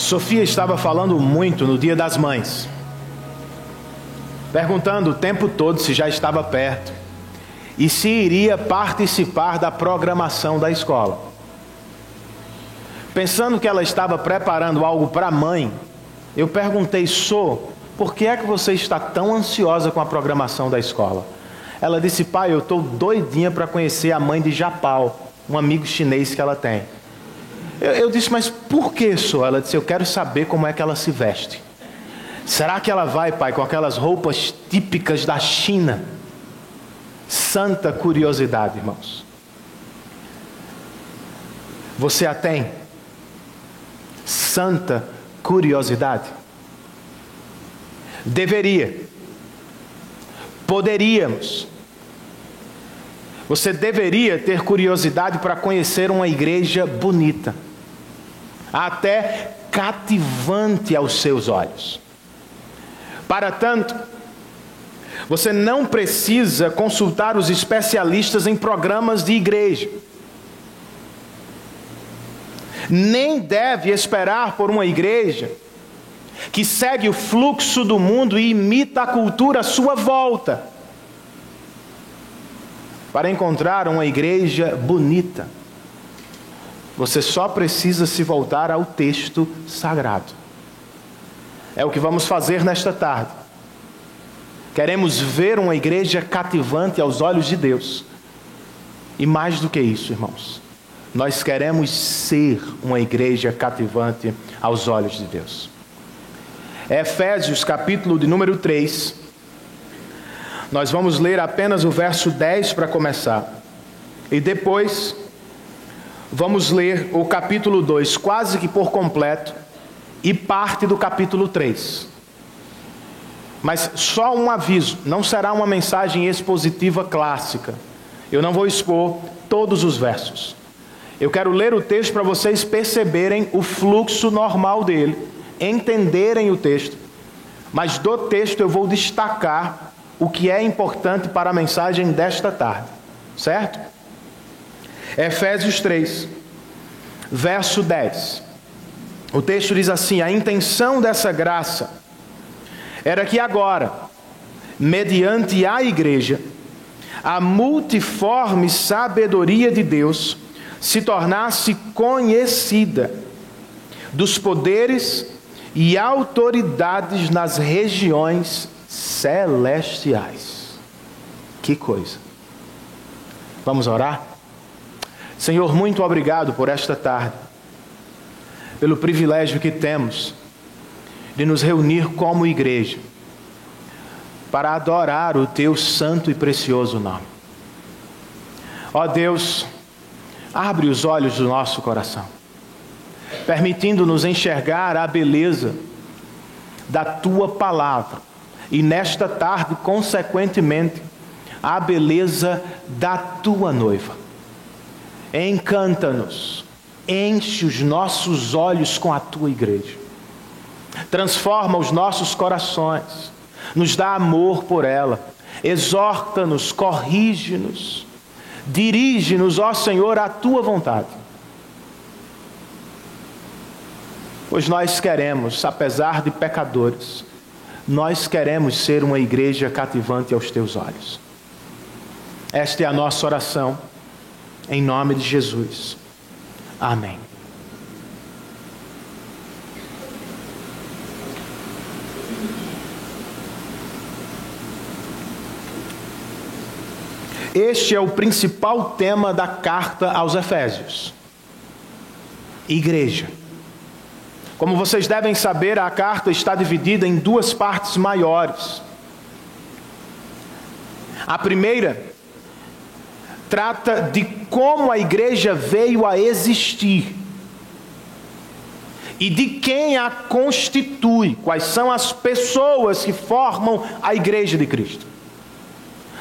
Sofia estava falando muito no Dia das Mães, perguntando o tempo todo se já estava perto e se iria participar da programação da escola. Pensando que ela estava preparando algo para a mãe, eu perguntei: Sô, por que é que você está tão ansiosa com a programação da escola? Ela disse: pai, eu estou doidinha para conhecer a mãe de Japal, um amigo chinês que ela tem. Eu disse: mas por que, Sô? Ela disse: eu quero saber como é que ela se veste. Será que ela vai, pai, com aquelas roupas típicas da China? Santa curiosidade, irmãos. Você a tem? Santa curiosidade. Deveria. Poderíamos. Você deveria ter curiosidade para conhecer uma igreja bonita, até cativante aos seus olhos. Para tanto, você não precisa consultar os especialistas em programas de igreja, nem deve esperar por uma igreja que segue o fluxo do mundo e imita a cultura à sua volta, para encontrar uma igreja bonita. Você só precisa se voltar ao texto sagrado. É o que vamos fazer nesta tarde. Queremos ver uma igreja cativante aos olhos de Deus. E mais do que isso, irmãos, nós queremos ser uma igreja cativante aos olhos de Deus. Efésios, capítulo de número 3. Nós vamos ler apenas o verso 10 para começar. E depois vamos ler o capítulo 2 quase que por completo e parte do capítulo 3. Mas só um aviso, não será uma mensagem expositiva clássica. Eu não vou expor todos os versos. Eu quero ler o texto para vocês perceberem o fluxo normal dele, entenderem o texto. Mas do texto eu vou destacar o que é importante para a mensagem desta tarde. Certo? Efésios 3, verso 10. O texto diz assim: a intenção dessa graça era que agora, mediante a igreja, a multiforme sabedoria de Deus se tornasse conhecida dos poderes e autoridades nas regiões celestiais. Que coisa! Vamos orar? Senhor, muito obrigado por esta tarde, pelo privilégio que temos de nos reunir como igreja para adorar o Teu santo e precioso nome. Ó Deus, abre os olhos do nosso coração, permitindo-nos enxergar a beleza da Tua palavra e nesta tarde, consequentemente, a beleza da Tua noiva. Encanta-nos, enche os nossos olhos com a Tua igreja, transforma os nossos corações, nos dá amor por ela, exorta-nos, corrige-nos, dirige-nos, ó Senhor, à Tua vontade. Pois nós queremos, apesar de pecadores, nós queremos ser uma igreja cativante aos Teus olhos. Esta é a nossa oração, em nome de Jesus. Amém. Este é o principal tema da carta aos Efésios: igreja. Como vocês devem saber, a carta está dividida em duas partes maiores. A primeira trata de como a igreja veio a existir e de quem a constitui, quais são as pessoas que formam a igreja de Cristo.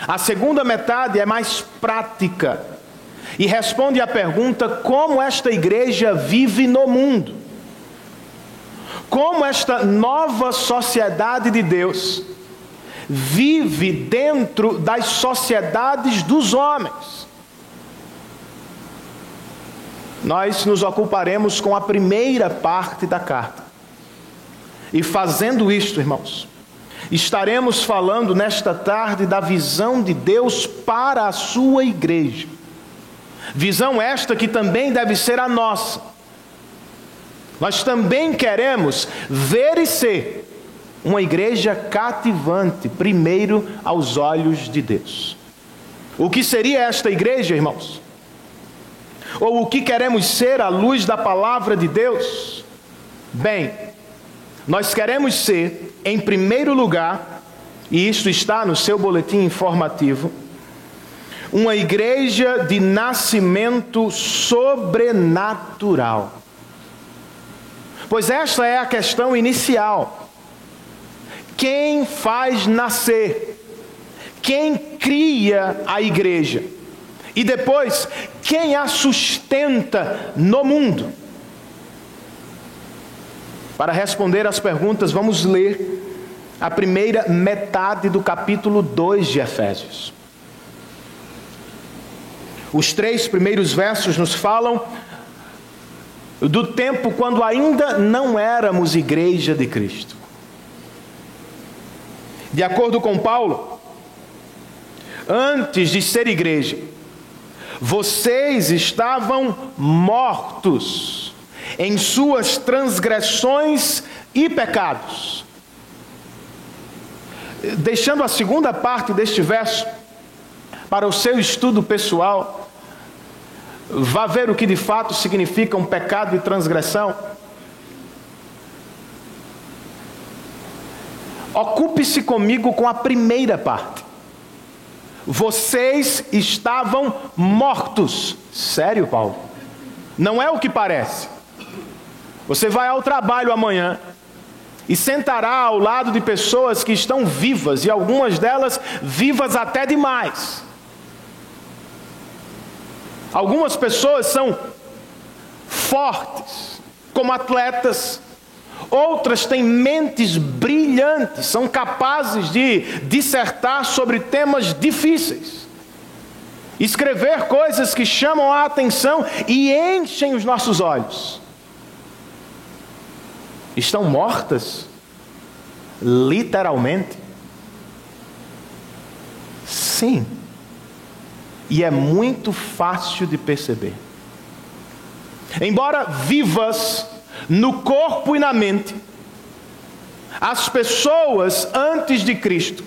A segunda metade é mais prática e responde à pergunta: como esta igreja vive no mundo? Como esta nova sociedade de Deus vive dentro das sociedades dos homens? Nós nos ocuparemos com a primeira parte da carta, E fazendo isto, irmãos, estaremos falando nesta tarde da visão de Deus para a sua igreja. Visão esta que também deve ser a nossa. Nós também queremos ver e ser uma igreja cativante, primeiro aos olhos de Deus. O que seria esta igreja, irmãos? Ou o que queremos ser à luz da palavra de Deus? Bem, nós queremos ser, em primeiro lugar, e isto está no seu boletim informativo, uma igreja de nascimento sobrenatural. Pois esta é a questão inicial. Quem faz nascer? Quem cria a igreja? E depois, quem a sustenta no mundo? Para responder às perguntas, vamos ler a primeira metade do capítulo 2 de Efésios. Os 3 primeiros versos nos falam do tempo quando ainda não éramos igreja de Cristo. De acordo com Paulo, antes de ser igreja, vocês estavam mortos em suas transgressões e pecados. Deixando a segunda parte deste verso para o seu estudo pessoal, vá ver o que de fato significa um pecado e transgressão. Ocupe-se comigo com a primeira parte. Vocês estavam mortos. Sério, Paulo? Não é o que parece. Você vai ao trabalho amanhã e sentará ao lado de pessoas que estão vivas, e algumas delas vivas até demais. Algumas pessoas são fortes, como atletas. Outras têm mentes brilhantes, são capazes de dissertar sobre temas difíceis, escrever coisas que chamam a atenção e enchem os nossos olhos. Estão mortas, literalmente? Sim. E é muito fácil de perceber. Embora vivas no corpo e na mente, as pessoas antes de Cristo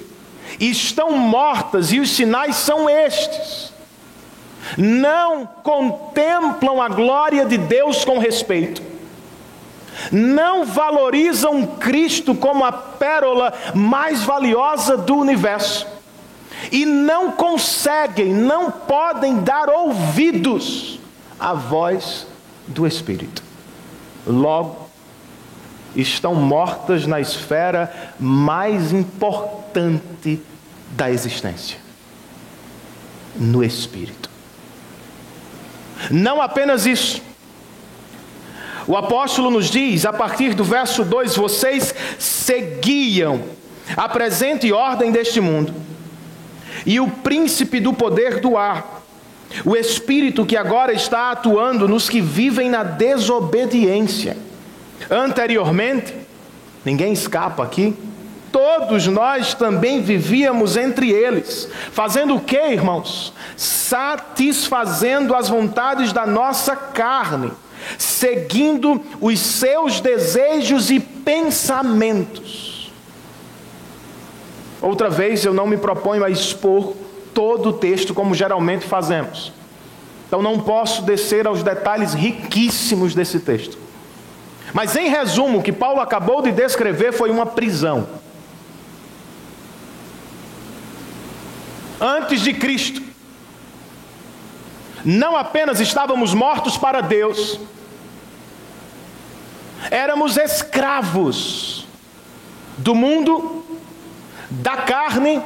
estão mortas, e os sinais são estes: não contemplam a glória de Deus com respeito, não valorizam Cristo como a pérola mais valiosa do universo, e não conseguem, não podem dar ouvidos à voz do Espírito. Logo, estão mortas na esfera mais importante da existência, no Espírito. Não apenas isso. O apóstolo nos diz, a partir do verso 2, vocês seguiam a presente ordem deste mundo, e o príncipe do poder do ar, o espírito que agora está atuando nos que vivem na desobediência. Anteriormente, ninguém escapa aqui, todos nós também vivíamos entre eles, fazendo o que, irmãos? Satisfazendo as vontades da nossa carne, seguindo os seus desejos e pensamentos. Outra vez, eu não me proponho a expor todo o texto como geralmente fazemos. Então não posso descer aos detalhes riquíssimos desse texto. Mas em resumo, o que Paulo acabou de descrever foi uma prisão. Antes de Cristo, não apenas estávamos mortos para Deus, éramos escravos do mundo, da carne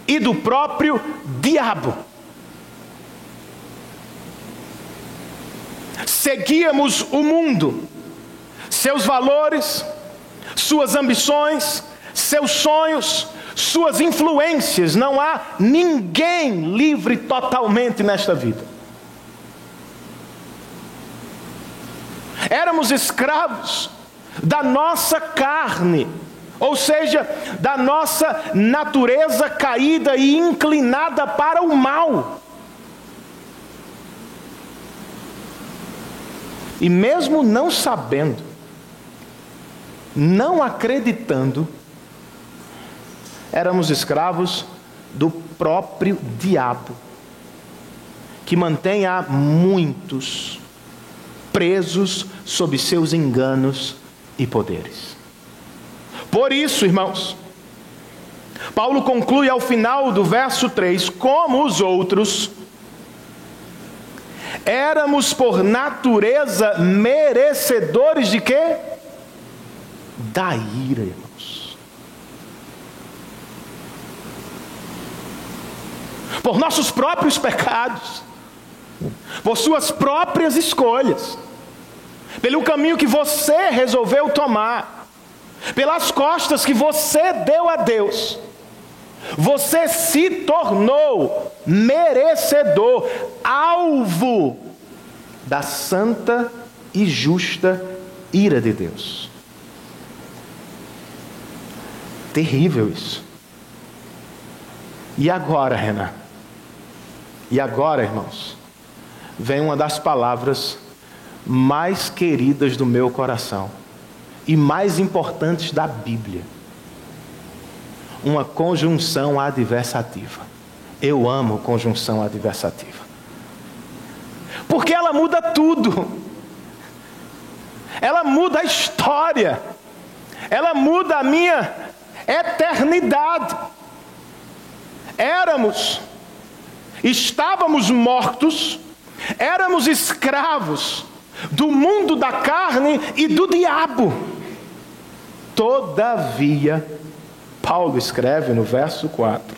e do próprio diabo. Seguíamos o mundo, seus valores, suas ambições, seus sonhos, suas influências. Não há ninguém livre totalmente nesta vida. Éramos escravos da nossa carne, ou seja, da nossa natureza caída e inclinada para o mal. E mesmo não sabendo, não acreditando, éramos escravos do próprio diabo, que mantém a muitos presos sob seus enganos e poderes. Por isso, irmãos, Paulo conclui ao final do verso 3, como os outros, éramos por natureza merecedores de quê? Da ira, irmãos. Por nossos próprios pecados, por suas próprias escolhas, pelo caminho que você resolveu tomar, pelas costas que você deu a Deus, você se tornou merecedor, alvo da santa e justa ira de Deus. Terrível isso. E agora, Renan? E agora, irmãos, vem uma das palavras mais queridas do meu coração e mais importantes da Bíblia. Uma conjunção adversativa. Eu amo conjunção adversativa, porque ela muda tudo. Ela muda a história. Ela muda a minha eternidade. Estávamos mortos, éramos escravos do mundo da carne e do diabo. Todavia, Paulo escreve no verso 4,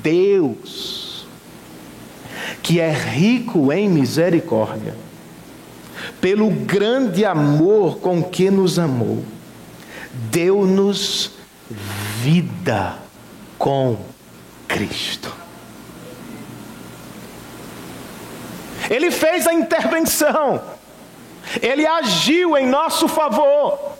Deus, que é rico em misericórdia, pelo grande amor com que nos amou, deu-nos vida com Cristo. Ele fez a intervenção, Ele agiu em nosso favor,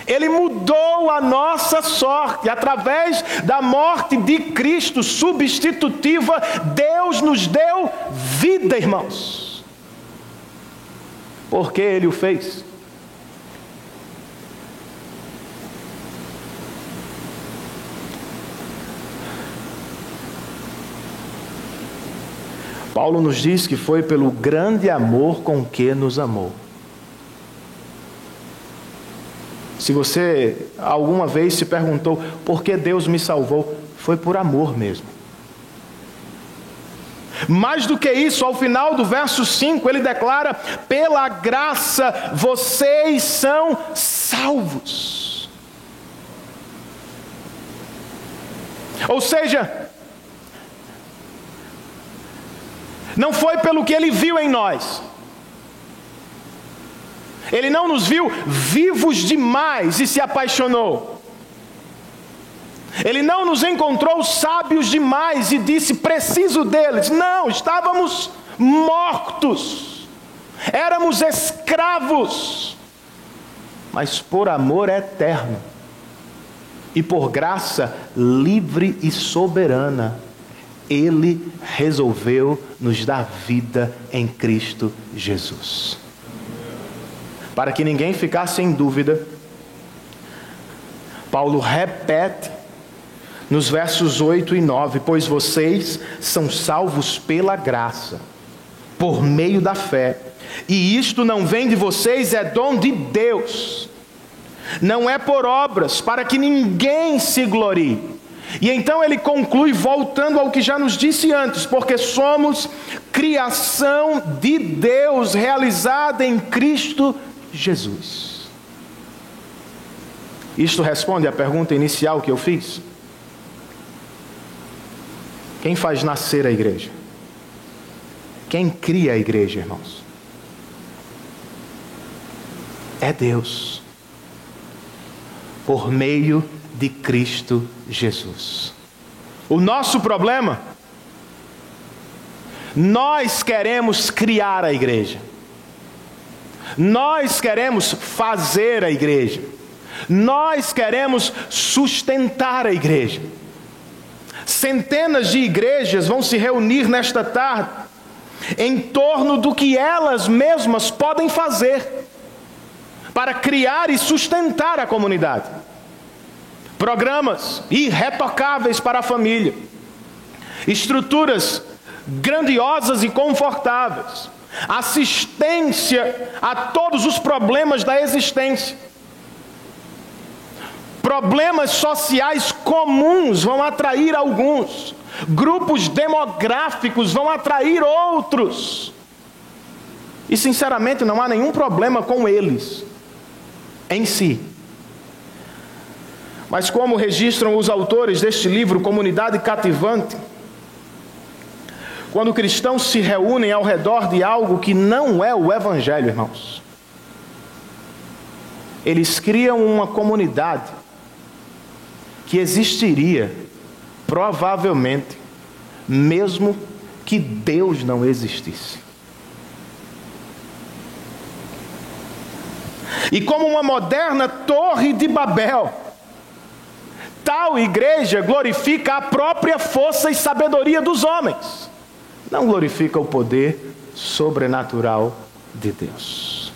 Ele mudou a nossa sorte, através da morte de Cristo substitutiva, Deus nos deu vida, irmãos. Por que Ele o fez? Paulo nos diz que foi pelo grande amor com que nos amou. Se você alguma vez se perguntou por que Deus me salvou, foi por amor mesmo. Mais do que isso, ao final do verso 5, ele declara: pela graça vocês são salvos. Ou seja, não foi pelo que Ele viu em nós. Ele não nos viu vivos demais e se apaixonou. Ele não nos encontrou sábios demais e disse: preciso deles. Não, estávamos mortos. Éramos escravos. Mas por amor eterno e por graça livre e soberana, Ele resolveu nos dar vida em Cristo Jesus. Para que ninguém ficasse em dúvida, Paulo repete nos versos 8 e 9: pois vocês são salvos pela graça, por meio da fé, e isto não vem de vocês, é dom de Deus, não é por obras, para que ninguém se glorie. E então ele conclui voltando ao que já nos disse antes: porque somos criação de Deus, realizada em Cristo Jesus. Isto responde à pergunta inicial que eu fiz. Quem faz nascer a igreja? Quem cria a igreja, irmãos? É Deus, por meio de Cristo Jesus. O nosso problema, nós queremos criar a igreja. Nós queremos fazer a igreja. Nós queremos sustentar a igreja. Centenas de igrejas vão se reunir nesta tarde em torno do que elas mesmas podem fazer para criar e sustentar a comunidade. Programas irretocáveis para a família, estruturas grandiosas e confortáveis, assistência a todos os problemas da existência. Problemas sociais comuns vão atrair alguns, grupos demográficos vão atrair outros. E sinceramente não há nenhum problema com eles em si. Mas como registram os autores deste livro, Comunidade Cativante, quando cristãos se reúnem ao redor de algo que não é o Evangelho, irmãos, eles criam uma comunidade que existiria, provavelmente, mesmo que Deus não existisse. E como uma moderna torre de Babel, tal igreja glorifica a própria força e sabedoria dos homens, não glorifica o poder sobrenatural de Deus.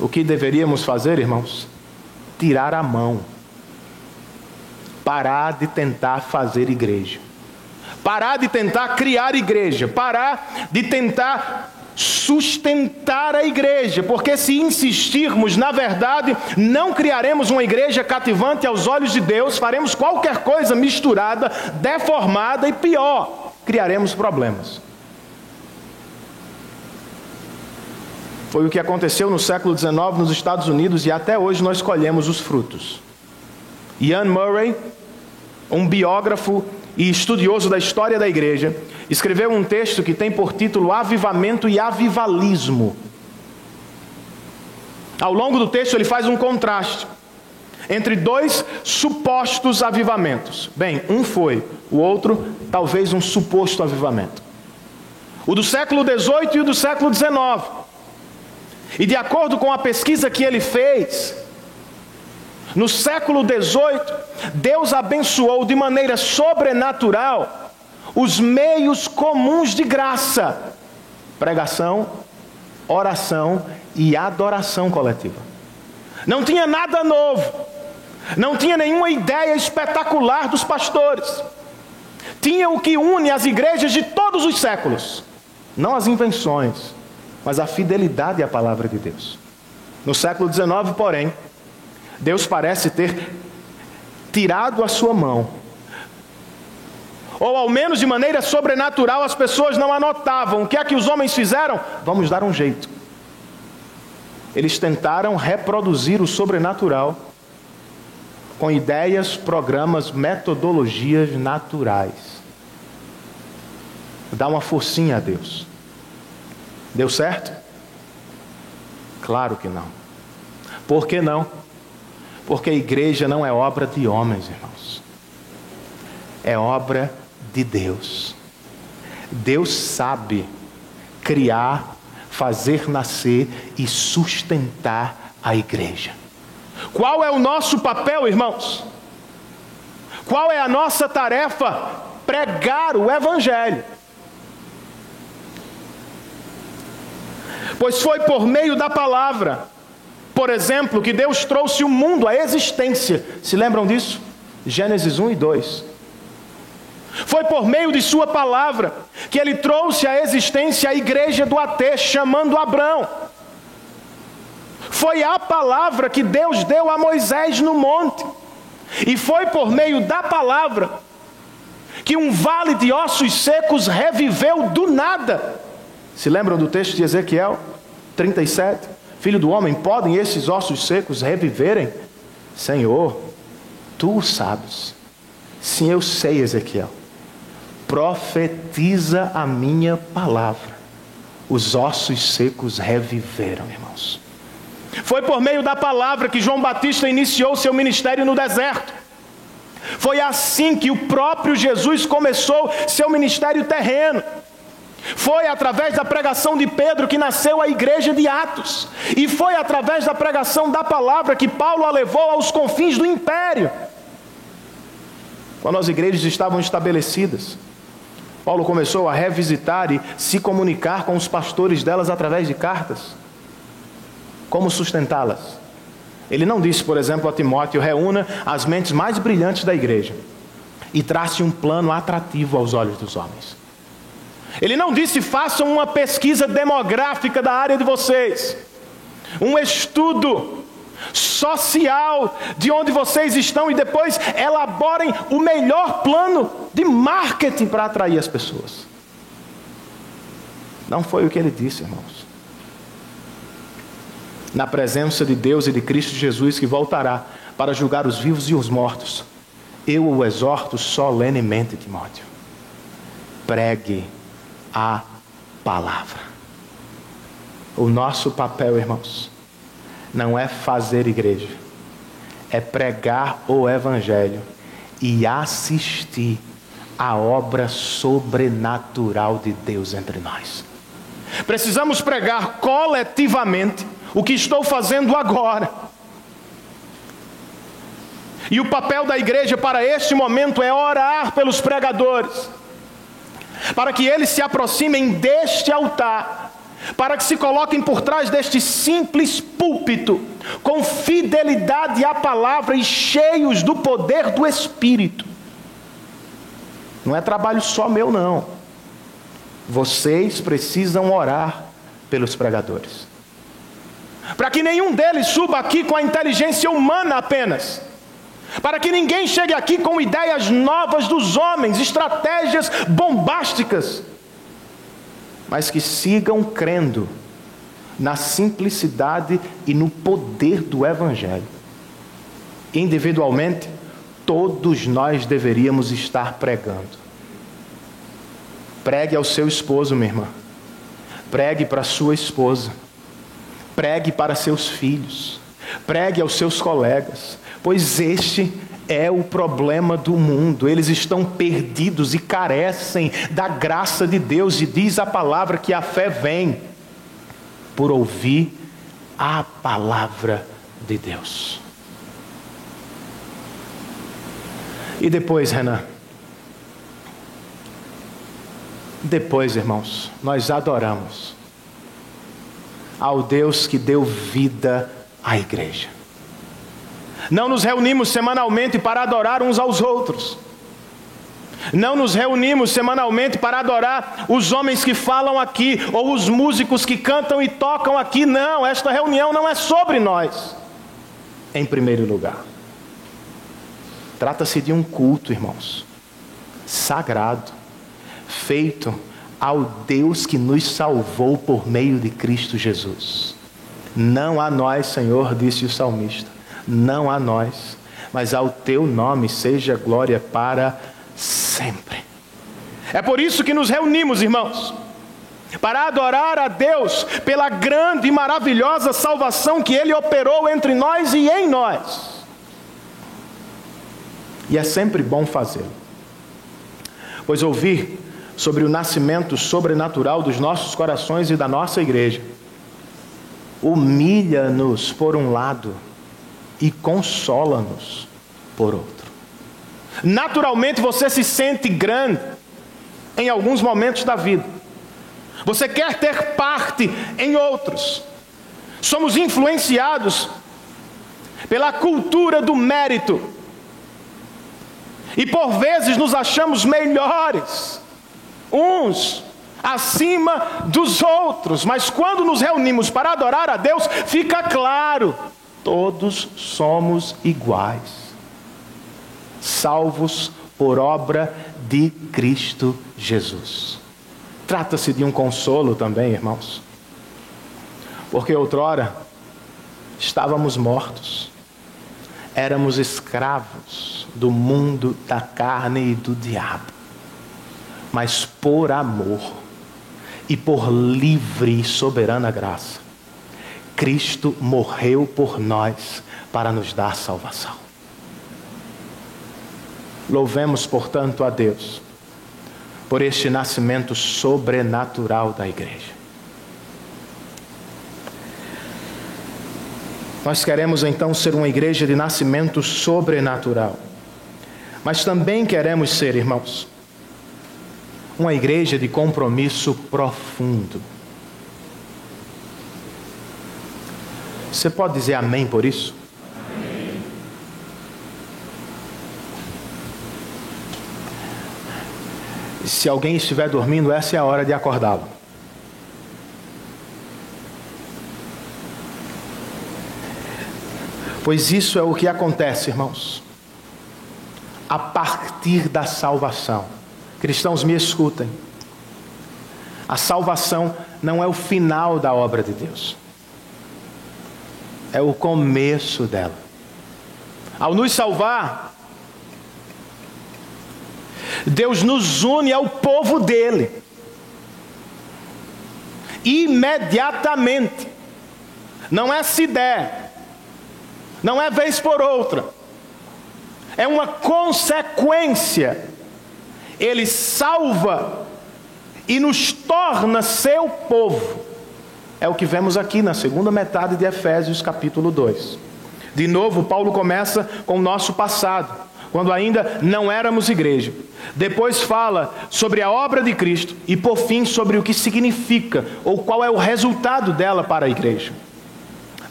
O que deveríamos fazer, irmãos? Tirar a mão. Parar de tentar fazer igreja. Parar de tentar criar igreja. Parar de tentar sustentar a igreja. Porque se insistirmos, na verdade, não criaremos uma igreja cativante aos olhos de Deus. Faremos qualquer coisa misturada, deformada e pior. Criaremos problemas. Foi o que aconteceu no século XIX nos Estados Unidos e até hoje nós colhemos os frutos. Ian Murray, um biógrafo e estudioso da história da igreja, escreveu um texto que tem por título Avivamento e Avivalismo. Ao longo do texto ele faz um contraste entre dois supostos avivamentos. Bem, um foi, o outro talvez um suposto avivamento. O do século XVIII e o do século XIX. E de acordo com a pesquisa que ele fez, no século XVIII, Deus abençoou de maneira sobrenatural os meios comuns de graça: pregação, oração e adoração coletiva. Não tinha nada novo, não tinha nenhuma ideia espetacular dos pastores. Tinha o que une as igrejas de todos os séculos, não as invenções, mas a fidelidade à palavra de Deus. No século XIX, porém, Deus parece ter tirado a sua mão. Ou ao menos de maneira sobrenatural, as pessoas não anotavam. O que é que os homens fizeram? Vamos dar um jeito. Eles tentaram reproduzir o sobrenatural com ideias, programas, metodologias naturais. Dá uma forcinha a Deus. Deu certo? Claro que não. Por que não? Porque a igreja não é obra de homens, irmãos. É obra de Deus. Deus sabe criar, fazer nascer e sustentar a igreja. Qual é o nosso papel, irmãos? Qual é a nossa tarefa? Pregar o Evangelho. Pois foi por meio da palavra, por exemplo, que Deus trouxe o mundo à existência. Se lembram disso? Gênesis 1 e 2. Foi por meio de sua palavra que Ele trouxe à existência a igreja do Atê, chamando Abrão. Foi a palavra que Deus deu a Moisés no monte. E foi por meio da palavra que um vale de ossos secos reviveu do nada. Se lembram do texto de Ezequiel 37? Filho do homem, podem esses ossos secos reviverem? Senhor, tu o sabes. Sim, eu sei, Ezequiel. Profetiza a minha palavra. Os ossos secos reviveram, irmãos. Foi por meio da palavra que João Batista iniciou seu ministério no deserto. Foi assim que o próprio Jesus começou seu ministério terreno. Foi através da pregação de Pedro que nasceu a igreja de Atos. E foi através da pregação da palavra que Paulo a levou aos confins do império. Quando as igrejas estavam estabelecidas, Paulo começou a revisitar e se comunicar com os pastores delas através de cartas. Como sustentá-las? Ele não disse, por exemplo, a Timóteo: reúna as mentes mais brilhantes da igreja e trace um plano atrativo aos olhos dos homens. Ele não disse: façam uma pesquisa demográfica da área de vocês, um estudo social de onde vocês estão, e depois elaborem o melhor plano de marketing para atrair as pessoas. Não foi o que ele disse, irmãos. Na presença de Deus e de Cristo Jesus, que voltará para julgar os vivos e os mortos, eu o exorto solenemente, Timóteo: pregue a palavra. O nosso papel, irmãos, não é fazer igreja, é pregar o evangelho e assistir à obra sobrenatural de Deus entre nós. Precisamos pregar coletivamente o que estou fazendo agora. E o papel da igreja para este momento é orar pelos pregadores, para que eles se aproximem deste altar, para que se coloquem por trás deste simples púlpito, com fidelidade à palavra e cheios do poder do Espírito. Não é trabalho só meu, não. Vocês precisam orar pelos pregadores, para que nenhum deles suba aqui com a inteligência humana apenas, para que ninguém chegue aqui com ideias novas dos homens, estratégias bombásticas, mas que sigam crendo na simplicidade e no poder do evangelho. Individualmente, todos nós deveríamos estar pregando. Pregue ao seu esposo, minha irmã. Pregue para sua esposa. Pregue para seus filhos. Pregue aos seus colegas, pois este é o problema do mundo. Eles estão perdidos e carecem da graça de Deus. E diz a palavra que a fé vem por ouvir a palavra de Deus. E depois, Renan? Depois, irmãos, nós adoramos ao Deus que deu vida à igreja. Não nos reunimos semanalmente para adorar uns aos outros. Não nos reunimos semanalmente para adorar os homens que falam aqui, ou os músicos que cantam e tocam aqui. Não, esta reunião não é sobre nós, em primeiro lugar. Trata-se de um culto, irmãos, sagrado, feito ao Deus que nos salvou por meio de Cristo Jesus. Não a nós, Senhor, disse o salmista, não a nós, mas ao teu nome seja glória para sempre. É por isso que nos reunimos, irmãos, para adorar a Deus pela grande e maravilhosa salvação que Ele operou entre nós e em nós. E é sempre bom fazê-lo, pois ouvir sobre o nascimento sobrenatural dos nossos corações e da nossa igreja humilha-nos por um lado e consola-nos por outro. Naturalmente você se sente grande em alguns momentos da vida. Você quer ter parte em outros. Somos influenciados pela cultura do mérito. E por vezes nos achamos melhores, uns acima dos outros. Mas quando nos reunimos para adorar a Deus, fica claro: todos somos iguais, salvos por obra de Cristo Jesus. Trata-se de um consolo também, irmãos, porque outrora estávamos mortos, éramos escravos do mundo, da carne e do diabo, mas por amor e por livre e soberana graça, Cristo morreu por nós para nos dar salvação. Louvemos, portanto, a Deus por este nascimento sobrenatural da igreja. Nós queremos então ser uma igreja de nascimento sobrenatural, mas também queremos ser, irmãos, uma igreja de compromisso profundo. Você pode dizer amém por isso? Amém. Se alguém estiver dormindo, essa é a hora de acordá-lo. Pois isso é o que acontece, irmãos, a partir da salvação. Cristãos, me escutem. A salvação não é o final da obra de Deus. É o começo dela. Ao nos salvar, Deus nos une ao povo dele. Imediatamente. Não é se der. Não é vez por outra. É uma consequência. Ele salva e nos torna seu povo. É o que vemos aqui na segunda metade de Efésios capítulo 2. De novo, Paulo começa com o nosso passado, quando ainda não éramos igreja. Depois fala sobre a obra de Cristo e por fim sobre o que significa ou qual é o resultado dela para a igreja.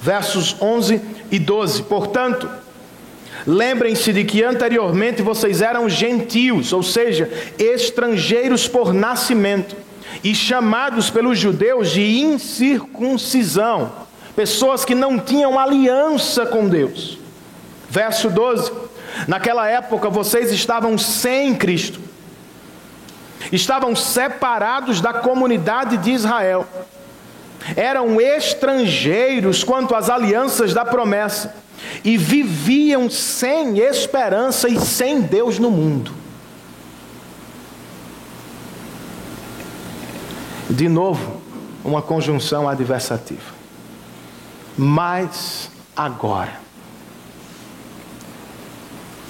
Versos 11 e 12. Portanto, lembrem-se de que anteriormente vocês eram gentios, ou seja, estrangeiros por nascimento, e chamados pelos judeus de incircuncisão, pessoas que não tinham aliança com Deus. Verso 12. Naquela época vocês estavam sem Cristo, estavam separados da comunidade de Israel, eram estrangeiros quanto às alianças da promessa, e viviam sem esperança e sem Deus no mundo. De novo, uma conjunção adversativa. Mas agora.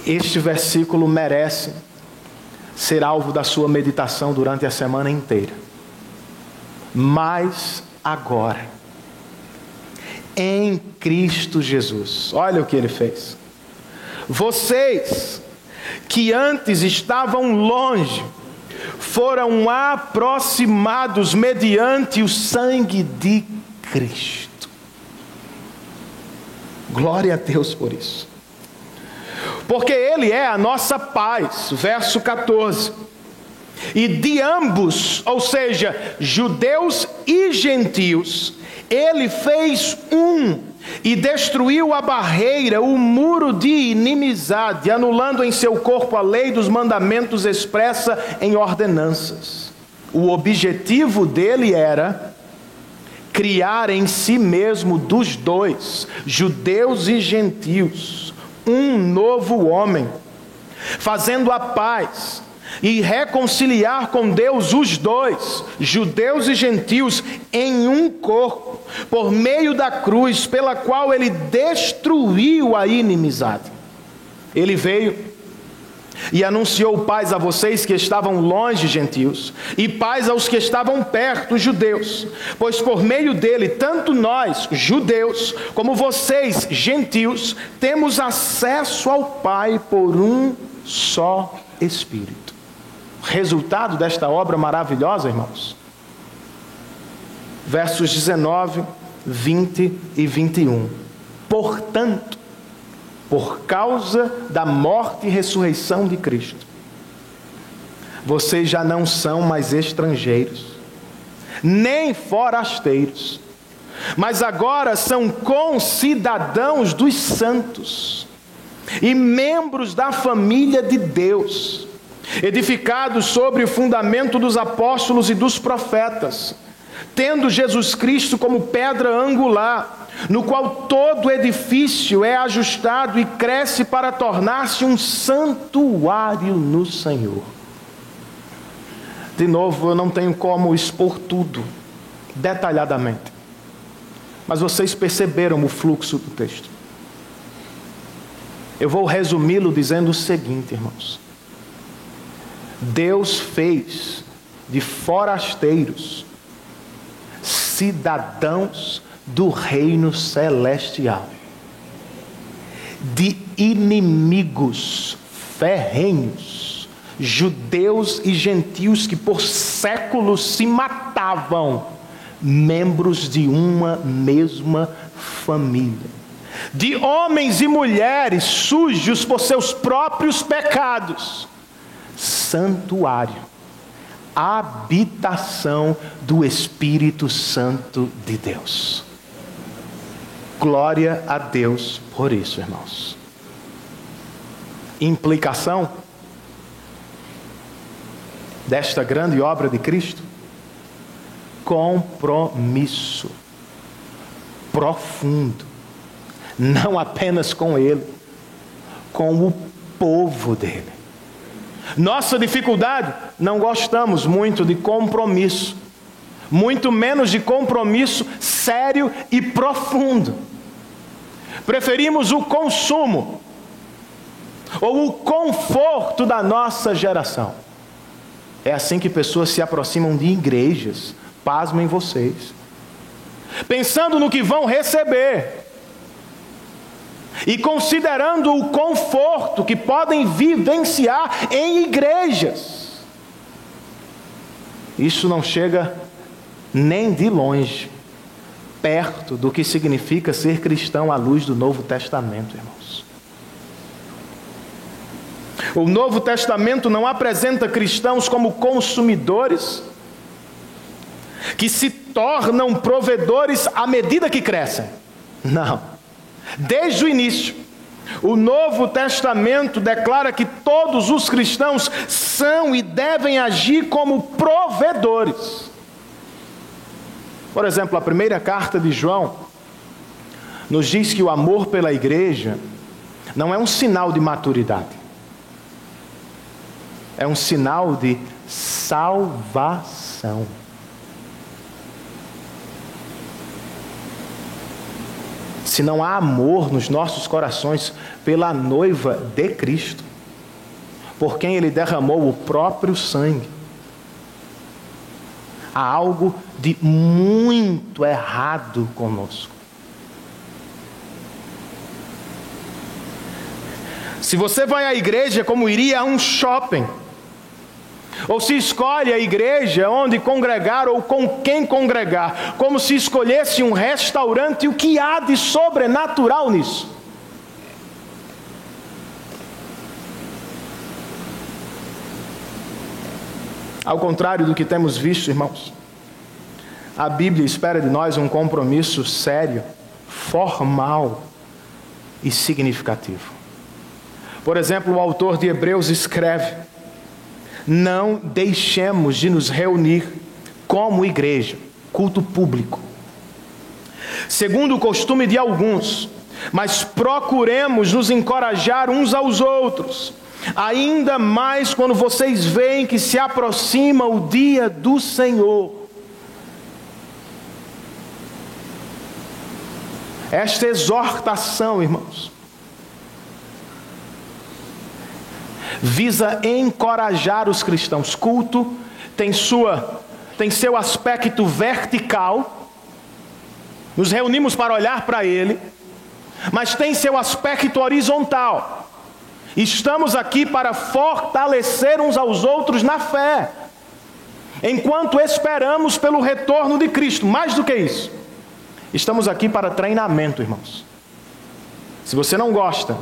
Este versículo merece ser alvo da sua meditação durante a semana inteira. Mas agora, em Cristo Jesus, olha o que ele fez. Vocês que antes estavam longe, foram aproximados mediante o sangue de Cristo. Glória a Deus por isso. Porque Ele é a nossa paz, verso 14. E de ambos, ou seja, judeus e gentios, Ele fez um e destruiu a barreira, o muro de inimizade, anulando em seu corpo a lei dos mandamentos expressa em ordenanças. O objetivo dele era criar em si mesmo dos dois, judeus e gentios, um novo homem, fazendo a paz e reconciliar com Deus os dois, judeus e gentios, em um corpo, por meio da cruz, pela qual ele destruiu a inimizade. Ele veio e anunciou paz a vocês que estavam longe, gentios, e paz aos que estavam perto, judeus, pois por meio dele, tanto nós, judeus, como vocês, gentios, temos acesso ao Pai por um só Espírito. Resultado desta obra maravilhosa, irmãos. Versos 19, 20 e 21. Portanto, por causa da morte e ressurreição de Cristo, vocês já não são mais estrangeiros, nem forasteiros, mas agora são concidadãos dos santos e membros da família de Deus, edificados sobre o fundamento dos apóstolos e dos profetas, tendo Jesus Cristo como pedra angular, no qual todo edifício é ajustado e cresce para tornar-se um santuário no Senhor. De novo, eu não tenho como expor tudo detalhadamente, mas vocês perceberam o fluxo do texto. Eu vou resumi-lo dizendo o seguinte, irmãos. Deus fez de forasteiros cidadãos do reino celestial, de inimigos ferrenhos, judeus e gentios que por séculos se matavam, membros de uma mesma família, de homens e mulheres sujos por seus próprios pecados, santuário, habitação do Espírito Santo de Deus. Glória a Deus por isso, irmãos. Implicação desta grande obra de Cristo: compromisso profundo, não apenas com Ele, com o povo dele. Nossa dificuldade: não gostamos muito de compromisso, muito menos de compromisso sério e profundo. Preferimos o consumo ou o conforto da nossa geração. É assim que pessoas se aproximam de igrejas, pasmem vocês, pensando no que vão receber e considerando o conforto que podem vivenciar em igrejas. Isso não chega nem de longe perto do que significa ser cristão à luz do Novo Testamento, irmãos. O Novo Testamento não apresenta cristãos como consumidores que se tornam provedores à medida que crescem. Não. Desde o início, o Novo Testamento declara que todos os cristãos são e devem agir como provedores. Por exemplo, a primeira carta de João nos diz que o amor pela igreja não é um sinal de maturidade, é um sinal de salvação. Se não há amor nos nossos corações pela noiva de Cristo, por quem Ele derramou o próprio sangue, há algo de muito errado conosco. Se você vai à igreja como iria a um shopping, ou se escolhe a igreja onde congregar ou com quem congregar, como se escolhesse um restaurante, o que há de sobrenatural nisso? Ao contrário do que temos visto, irmãos, a Bíblia espera de nós um compromisso sério, formal e significativo. Por exemplo, o autor de Hebreus escreve: não deixemos de nos reunir como igreja, culto público, segundo o costume de alguns, mas procuremos nos encorajar uns aos outros, ainda mais quando vocês veem que se aproxima o dia do Senhor. Esta exortação, irmãos, visa encorajar os cristãos. Culto tem seu aspecto vertical, nos reunimos para olhar para ele, mas tem seu aspecto horizontal. Estamos aqui para fortalecer uns aos outros na fé, enquanto esperamos pelo retorno de Cristo. Mais do que isso, estamos aqui para treinamento, irmãos. Se você não gosta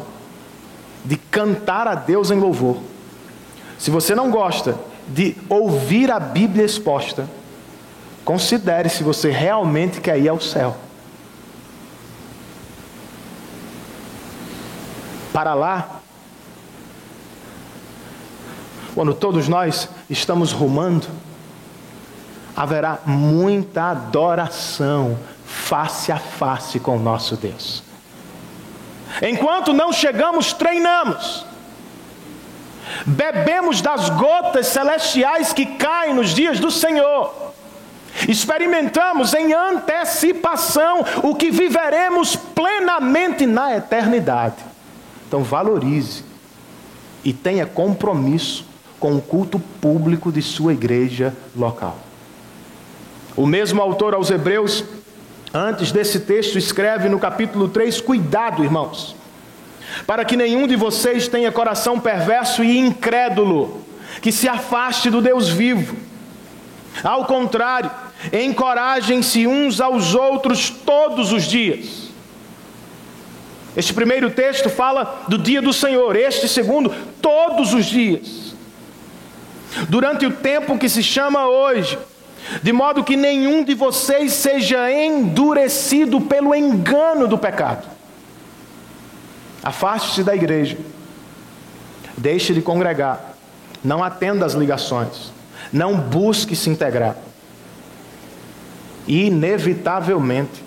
de cantar a Deus em louvor, se você não gosta de ouvir a Bíblia exposta, considere se você realmente quer ir ao céu. Para lá, quando todos nós estamos rumando, haverá muita adoração face a face com o nosso Deus. Enquanto não chegamos, treinamos, bebemos das gotas celestiais que caem nos dias do Senhor, experimentamos em antecipação o que viveremos plenamente na eternidade. Então valorize e tenha compromisso com o culto público de sua igreja local. O mesmo autor aos Hebreus, antes desse texto, escreve no capítulo 3, cuidado, irmãos, para que nenhum de vocês tenha coração perverso e incrédulo, que se afaste do Deus vivo. Ao contrário, encorajem-se uns aos outros todos os dias. Este primeiro texto fala do dia do Senhor, este segundo, todos os dias. Durante o tempo que se chama hoje, de modo que nenhum de vocês seja endurecido pelo engano do pecado. Afaste-se da igreja, deixe de congregar, não atenda às ligações, não busque se integrar. E, inevitavelmente,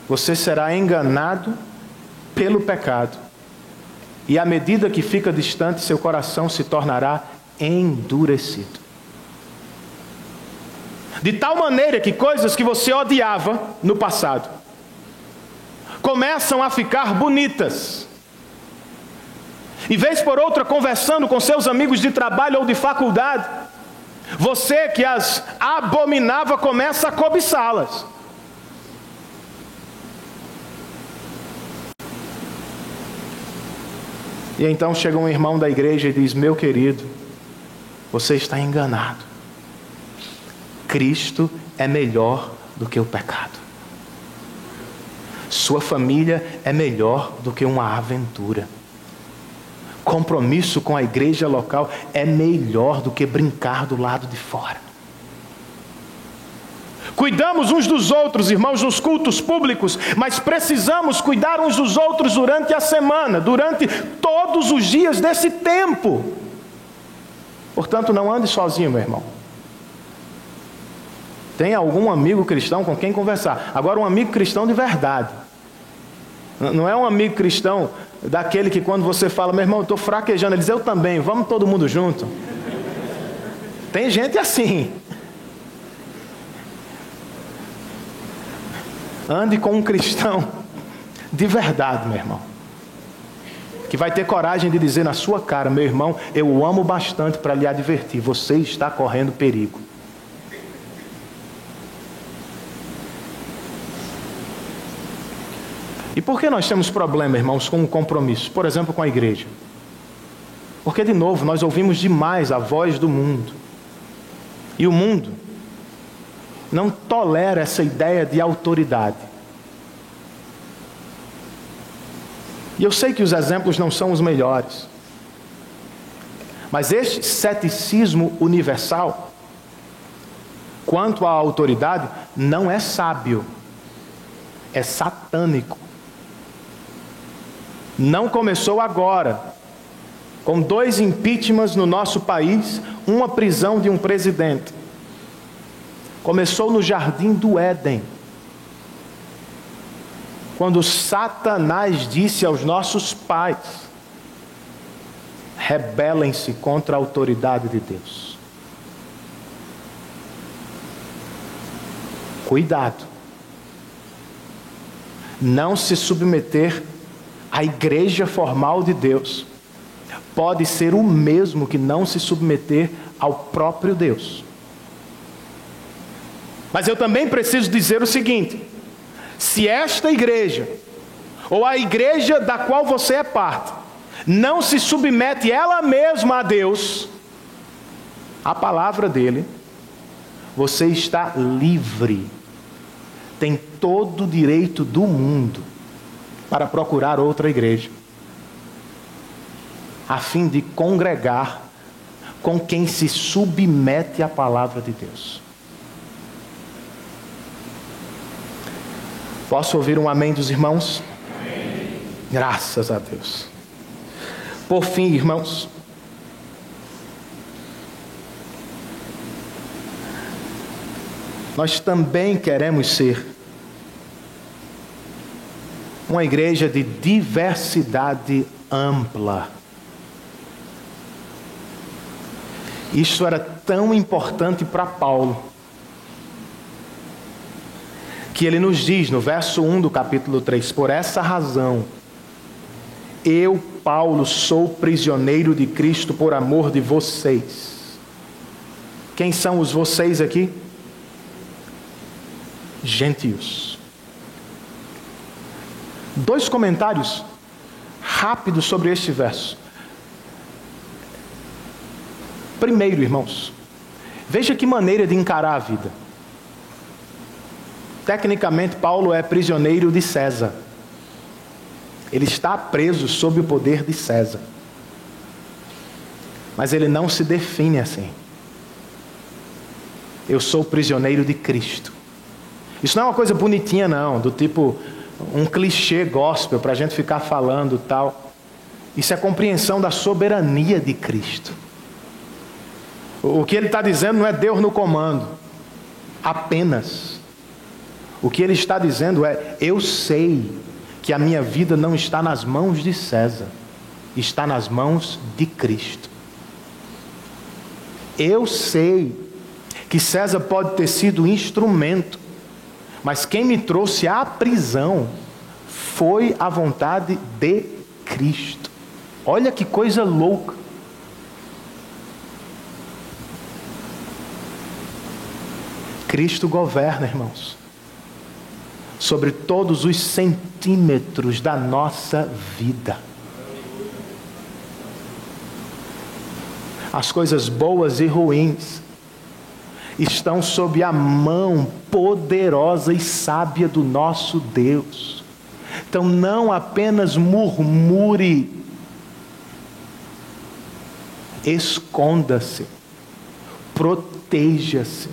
você será enganado pelo pecado. E à medida que fica distante, seu coração se tornará endurecido. De tal maneira que coisas que você odiava no passado começam a ficar bonitas. E vez por outra, conversando com seus amigos de trabalho ou de faculdade, você que as abominava começa a cobiçá-las. E então chega um irmão da igreja e diz: meu querido, você está enganado. Cristo é melhor do que o pecado. Sua família é melhor do que uma aventura. Compromisso com a igreja local é melhor do que brincar do lado de fora. Cuidamos uns dos outros, irmãos, nos cultos públicos, mas precisamos cuidar uns dos outros durante a semana, durante todos os dias desse tempo. Portanto, não ande sozinho, meu irmão. Tenha algum amigo cristão com quem conversar. Agora, um amigo cristão de verdade. Não é um amigo cristão daquele que quando você fala: meu irmão, eu estou fraquejando, ele diz: eu também, vamos todo mundo junto. Tem gente assim. Ande com um cristão de verdade, meu irmão, que vai ter coragem de dizer na sua cara: meu irmão, eu o amo bastante para lhe advertir, você está correndo perigo. E por que nós temos problema, irmãos, com o compromisso? Por exemplo, com a igreja. Porque, de novo, nós ouvimos demais a voz do mundo. E o mundo não tolera essa ideia de autoridade. E eu sei que os exemplos não são os melhores. Mas este ceticismo universal quanto à autoridade não é sábio, é satânico. Não começou agora, com 2 impeachments no nosso país, uma prisão de um presidente. Começou no jardim do Éden, quando Satanás disse aos nossos pais: rebelem-se contra a autoridade de Deus. Cuidado, não se submeter à igreja formal de Deus pode ser o mesmo que não se submeter ao próprio Deus. Mas eu também preciso dizer o seguinte: se esta igreja, ou a igreja da qual você é parte, não se submete ela mesma a Deus, a palavra dele, você está livre, tem todo o direito do mundo para procurar outra igreja, a fim de congregar com quem se submete à palavra de Deus. Posso ouvir um amém dos irmãos? Amém. Graças a Deus. Por fim, irmãos, nós também queremos ser uma igreja de diversidade ampla. Isso era tão importante para Paulo, que ele nos diz no verso 1 do capítulo 3, por essa razão, eu, Paulo, sou prisioneiro de Cristo por amor de vocês. Quem são os vocês aqui? Gentios. 2 comentários rápidos sobre este verso. Primeiro, irmãos, veja que maneira de encarar a vida. Tecnicamente, Paulo é prisioneiro de César. Ele está preso sob o poder de César. Mas ele não se define assim. Eu sou prisioneiro de Cristo. Isso não é uma coisa bonitinha não, do tipo um clichê gospel para a gente ficar falando tal. Isso é compreensão da soberania de Cristo. O que ele está dizendo não é Deus no comando, apenas. O que ele está dizendo é: eu sei que a minha vida não está nas mãos de César, está nas mãos de Cristo. Eu sei que César pode ter sido um instrumento, mas quem me trouxe à prisão foi a vontade de Cristo. Olha que coisa louca. Cristo governa, irmãos, sobre todos os centímetros da nossa vida. As coisas boas e ruins estão sob a mão poderosa e sábia do nosso Deus. Então não apenas murmure, esconda-se, proteja-se,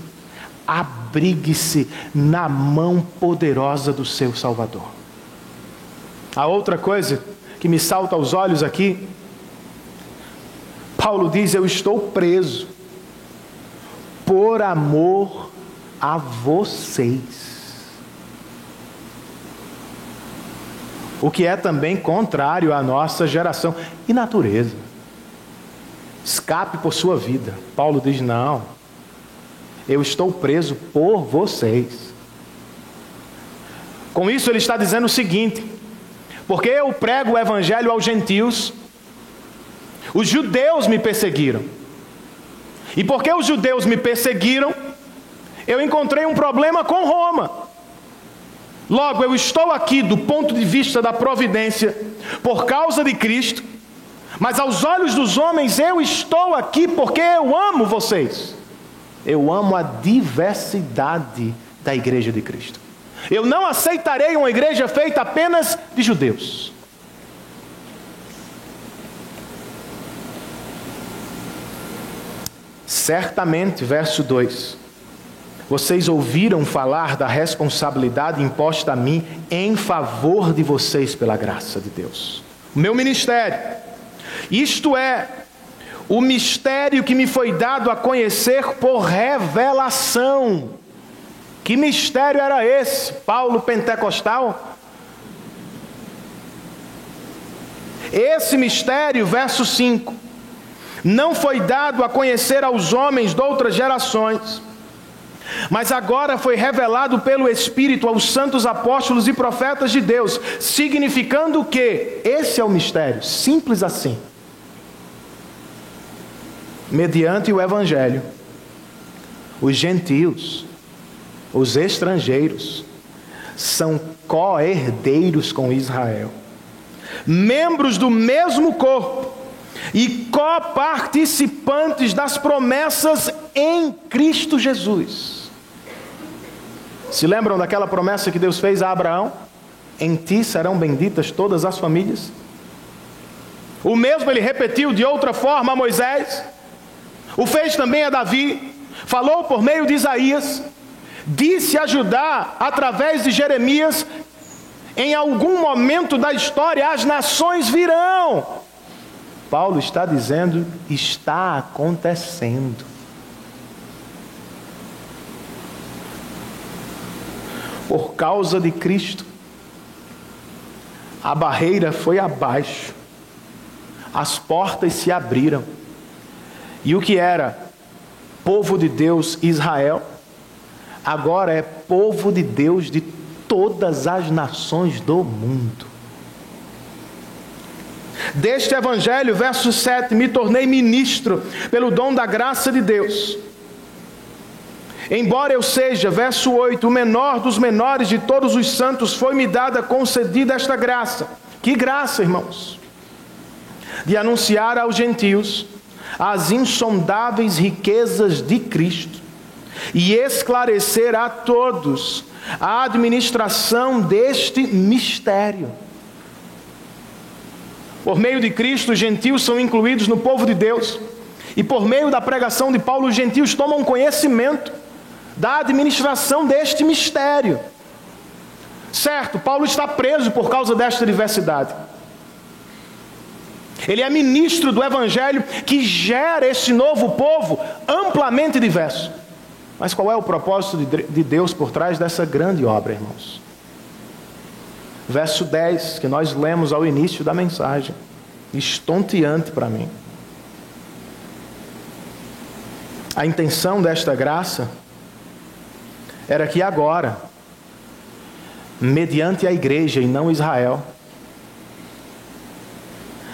abrigue-se na mão poderosa do seu Salvador. A outra coisa que me salta aos olhos aqui, Paulo diz: eu estou preso por amor a vocês. O que é também contrário à nossa geração e natureza. Escape por sua vida. Paulo diz: não, eu estou preso por vocês. Com isso ele está dizendo o seguinte: porque eu prego o evangelho aos gentios, os judeus me perseguiram. E porque os judeus me perseguiram, eu encontrei um problema com Roma. Logo, eu estou aqui do ponto de vista da providência por causa de Cristo, mas aos olhos dos homens eu estou aqui porque eu amo vocês. Eu amo a diversidade da igreja de Cristo. Eu não aceitarei uma igreja feita apenas de judeus. Certamente, verso 2, vocês ouviram falar da responsabilidade imposta a mim em favor de vocês pela graça de Deus. O meu ministério, isto é, o mistério que me foi dado a conhecer por revelação. Que mistério era esse? Paulo pentecostal? Esse mistério, verso 5, não foi dado a conhecer aos homens de outras gerações, mas agora foi revelado pelo Espírito aos santos apóstolos e profetas de Deus, significando que esse é o mistério, simples assim. Mediante o Evangelho, os gentios, os estrangeiros, são co-herdeiros com Israel, membros do mesmo corpo e coparticipantes das promessas em Cristo Jesus. Se lembram daquela promessa que Deus fez a Abraão? Em ti serão benditas todas as famílias. O mesmo ele repetiu de outra forma a Moisés, o fez também a Davi, falou por meio de Isaías, disse a Judá através de Jeremias: em algum momento da história as nações virão. Paulo está dizendo: está acontecendo. Por causa de Cristo, a barreira foi abaixo, as portas se abriram, e o que era povo de Deus, Israel, agora é povo de Deus de todas as nações do mundo. Deste evangelho, verso 7, me tornei ministro pelo dom da graça de Deus, Embora eu seja, verso 8, o menor dos menores de todos os santos, foi-me concedida esta graça. Que graça, irmãos? De anunciar aos gentios as insondáveis riquezas de Cristo e esclarecer a todos a administração deste mistério. Por meio de Cristo, os gentios são incluídos no povo de Deus. E por meio da pregação de Paulo, os gentios tomam conhecimento da administração deste mistério. Certo, Paulo está preso por causa desta diversidade. Ele é ministro do Evangelho que gera esse novo povo amplamente diverso. Mas qual é o propósito de Deus por trás dessa grande obra, irmãos? Verso 10, que nós lemos ao início da mensagem, estonteante para mim. A intenção desta graça era que agora, mediante a igreja e não Israel,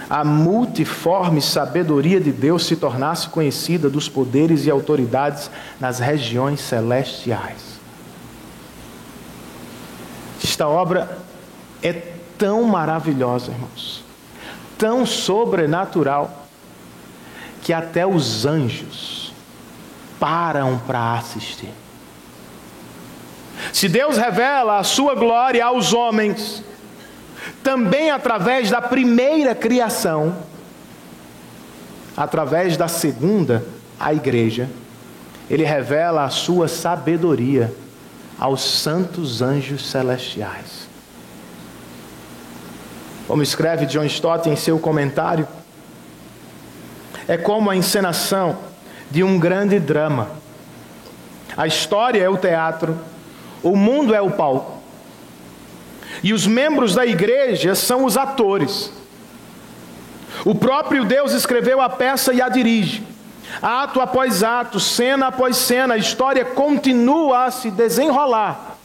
a multiforme sabedoria de Deus se tornasse conhecida dos poderes e autoridades nas regiões celestiais. Esta obra é tão maravilhosa, irmãos, tão sobrenatural, que até os anjos param para assistir. Se Deus revela a sua glória aos homens, também através da primeira criação, através da segunda, a igreja, Ele revela a sua sabedoria aos santos anjos celestiais. Como escreve John Stott em seu comentário, é como a encenação de um grande drama. A história é o teatro, o mundo é o palco. E os membros da igreja são os atores. O próprio Deus escreveu a peça e a dirige. Ato após ato, cena após cena, a história continua a se desenrolar.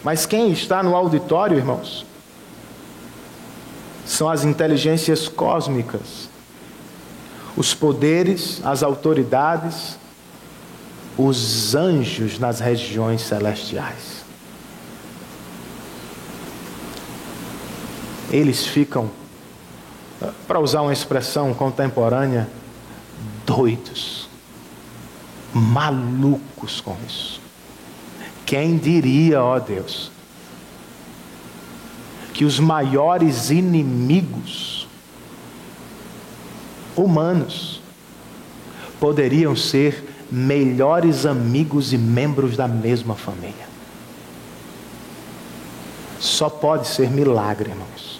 Mas quem está no auditório, irmãos, são as inteligências cósmicas, os poderes, as autoridades, os anjos nas regiões celestiais. Eles ficam, para usar uma expressão contemporânea, doidos, malucos com isso. Quem diria, ó Deus, que os maiores inimigos humanos poderiam ser melhores amigos e membros da mesma família? Só pode ser milagre, irmãos.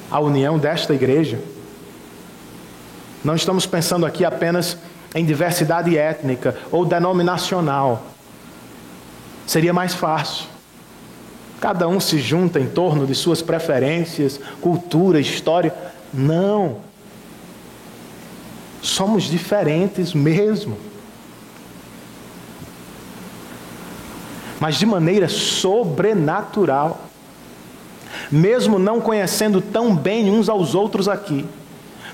A união desta igreja, não estamos pensando aqui apenas em diversidade étnica ou denominacional. Seria mais fácil. Cada um se junta em torno de suas preferências, cultura, história. Não. Somos diferentes mesmo. Mas de maneira sobrenatural. Mesmo não conhecendo tão bem uns aos outros aqui.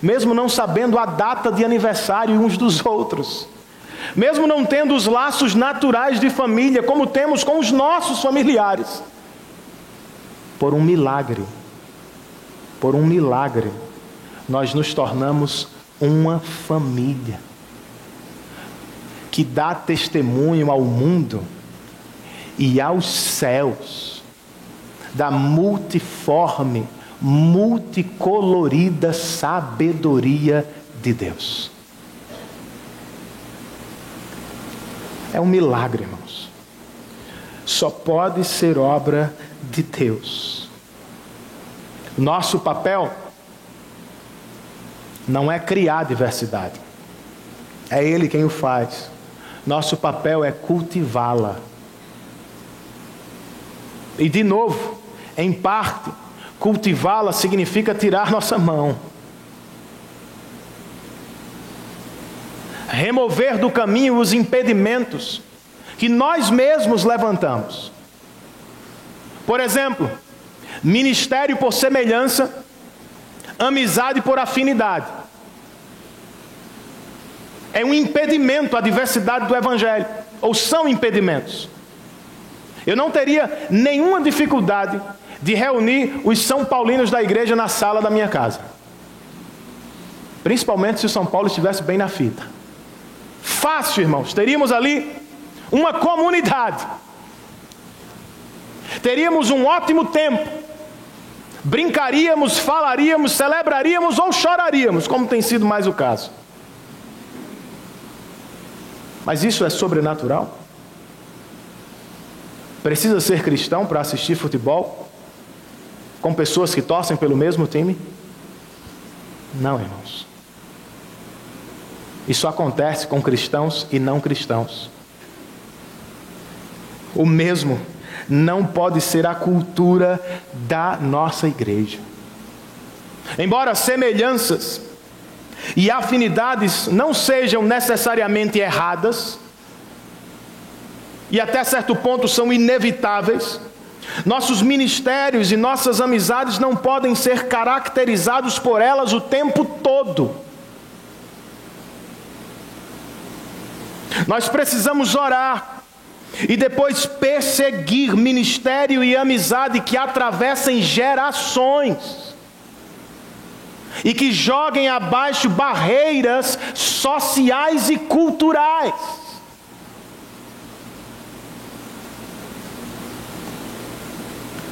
Mesmo não sabendo a data de aniversário uns dos outros. Mesmo não tendo os laços naturais de família, como temos com os nossos familiares. Por um milagre, nós nos tornamos uma família que dá testemunho ao mundo e aos céus da multiforme, multicolorida sabedoria de Deus. É um milagre, irmãos. Só pode ser obra de Deus. Nosso papel não é criar diversidade. É Ele quem o faz. Nosso papel é cultivá-la. E de novo, em parte, cultivá-la significa tirar nossa mão. Remover do caminho os impedimentos que nós mesmos levantamos. Por exemplo, ministério por semelhança, amizade por afinidade. é um impedimento à diversidade do Evangelho, ou são impedimentos. Eu não teria nenhuma dificuldade de reunir os São Paulinos da igreja na sala da minha casa. Principalmente se o São Paulo estivesse bem na fita. Fácil, irmãos. Teríamos ali uma comunidade. Teríamos um ótimo tempo. Brincaríamos, falaríamos, celebraríamos ou choraríamos, como tem sido mais o caso. Mas isso é sobrenatural? Precisa ser cristão para assistir futebol com pessoas que torcem pelo mesmo time? Não, irmãos. Isso acontece com cristãos e não cristãos. O mesmo não pode ser a cultura da nossa igreja. Embora semelhanças e afinidades não sejam necessariamente erradas, e até certo ponto são inevitáveis, nossos ministérios e nossas amizades não podem ser caracterizados por elas o tempo todo. Nós precisamos orar e depois perseguir ministério e amizade que atravessem gerações e que joguem abaixo barreiras sociais e culturais.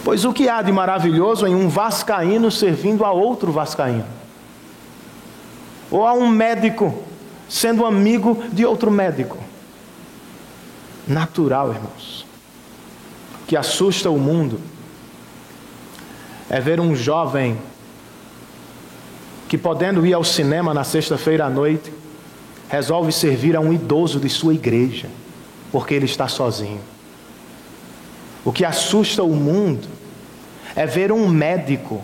Pois o que há de maravilhoso em um vascaíno servindo a outro vascaíno? Ou a um médico sendo amigo de outro médico? Natural, irmãos. O que assusta o mundo é ver um jovem que, podendo ir ao cinema na sexta-feira à noite, resolve servir a um idoso de sua igreja, porque ele está sozinho. O que assusta o mundo é ver um médico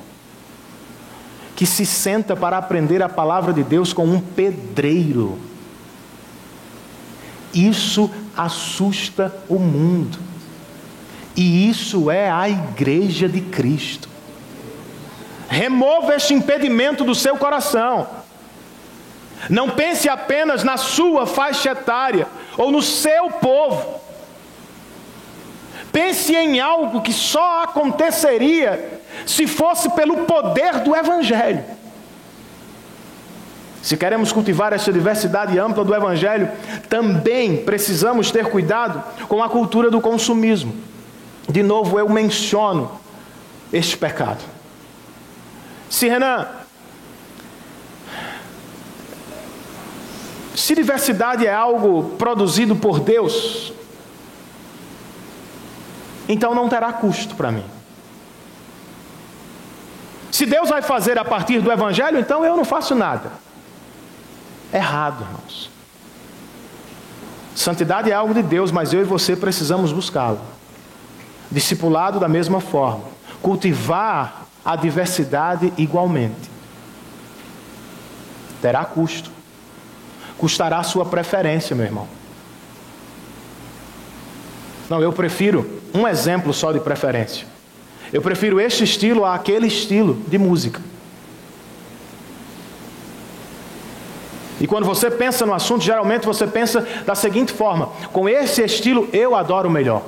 que se senta para aprender a palavra de Deus com um pedreiro. Isso assusta o mundo. E isso é a igreja de Cristo. Remova este impedimento do seu coração. Não pense apenas na sua faixa etária ou no seu povo. Pense em algo que só aconteceria se fosse pelo poder do Evangelho. Se queremos cultivar essa diversidade ampla do Evangelho, também precisamos ter cuidado com a cultura do consumismo. De novo, eu menciono este pecado. Se diversidade é algo produzido por Deus, então não terá custo para mim. Se Deus vai fazer a partir do Evangelho, então eu não faço nada. Errado, irmãos. Santidade é algo de Deus, mas eu e você precisamos buscá-lo. Discipulado da mesma forma. Cultivar a diversidade igualmente. Terá custo. Custará a sua preferência, meu irmão. Não, eu prefiro um exemplo só de preferência. Eu prefiro este estilo àquele estilo de música. E quando você pensa no assunto, geralmente você pensa da seguinte forma: com esse estilo eu adoro melhor.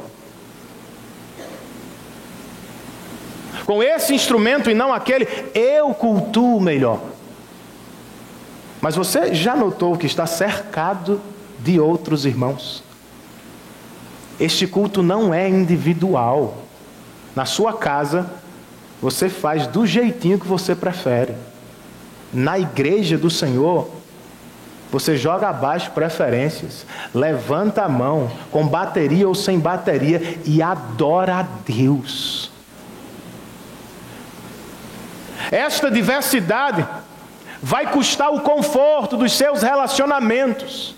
Com esse instrumento e não aquele, eu cultuo melhor. Mas você já notou que está cercado de outros irmãos? Este culto não é individual. Na sua casa, você faz do jeitinho que você prefere. Na igreja do Senhor, você joga abaixo preferências, levanta a mão, com bateria ou sem bateria, e adora a Deus. Esta diversidade vai custar o conforto dos seus relacionamentos.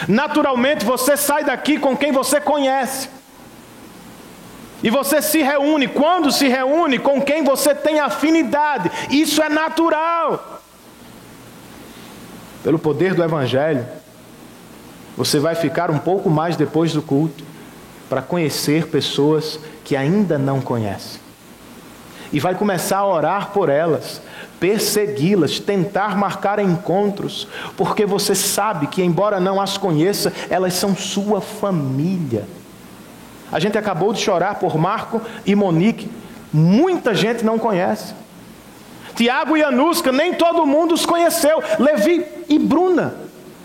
Naturalmente você sai daqui com quem você conhece. E você se reúne, quando se reúne, com quem você tem afinidade. Isso é natural. Pelo poder do Evangelho, você vai ficar um pouco mais depois do culto para conhecer pessoas que ainda não conhecem. E vai começar a orar por elas, persegui-las, tentar marcar encontros, porque você sabe que, embora não as conheça, elas são sua família. A gente acabou de chorar por Marco e Monique, muita gente não conhece. Tiago e Anuska, nem todo mundo os conheceu. Levi e Bruna